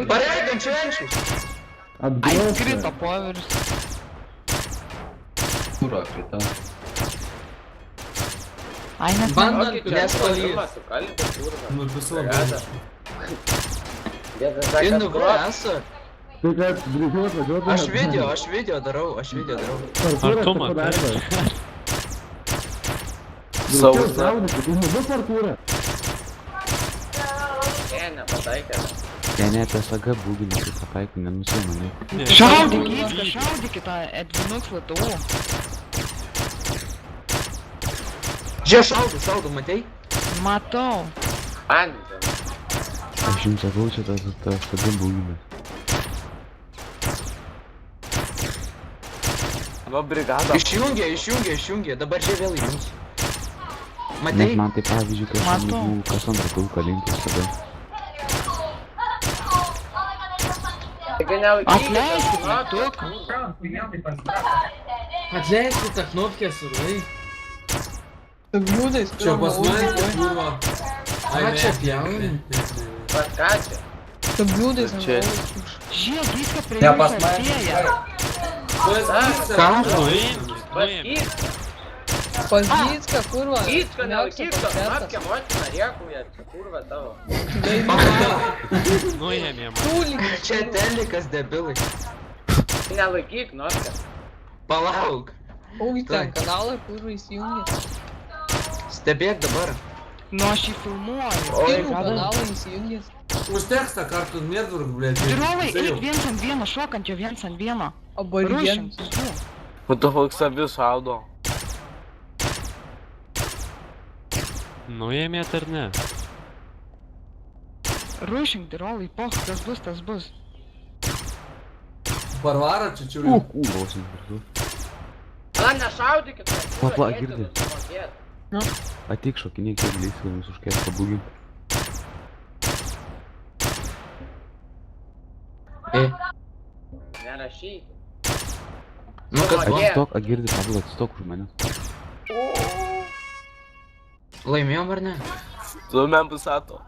Pareidam švenčius. Ai, krito poveris. Kuro krita. Ai, nes Bandant Nespalyjas. Nu, visų labai. Indu, kur esu? Tai kad greičiau atvažiuotų. Aš video darau. Artumą, taip. Greičiau saudyti, tai nebus parkūrą. Ne, tas aga būginis, tai pataikai, nenusimani. Šaudykit tą Edvinux Lietuvu. Žiūrėk, šaudu, matei? Matau. Aš jums sakau, čia tas aga būginis. Va brigada. Išjungė, dabar čia vėl įjungs. Nes Matei? man tai pavyzdžiui, kai aš buvau kas antrą kulką linkęs tada. Atleiskit mygtuką. Atleiskit tą knopkę surai. Bliūdais, Čia pas mane, kurva. Ai, čia pjauni. Tu bliūdais, Čia. Žiūrėk, viską prie Ne, jūsų pas mane. artėja. Pazdycka, kurva. Kitko Mėgsta nelaikyk to, koncertas. matke motina rėkuja, čia kurva tavo. Nuėmė man. Tūlik. Čia telikas debilai. Nelaikyk, notke. Palauk. Augi ten kanalą, kurva įsijungi. Stebėk dabar. Nu, aš jį filmuoju. Pirmų kanalą įsijungi. Už tekstą kartu mėrdurk, blėt. Žiūrovai, eik viens ant vieno, šokančio viens ant vieno. Aborigenus. What the fuck savi šaudo? Nuėmėt ar ne? Rušink, dirolai, poch, kas bus, tas bus. Barvarą čia čiūriu. Kūros įvardu. Na, nešaudykit. Pala, girdi. Ateik šokinėk, kiek leisėmis už kestą būgį. Nerašyk. Nu, kas buvo? Atstok, agirdi, Pablo, atstok už mane. Laimėjom ar ne? Tu men pusato.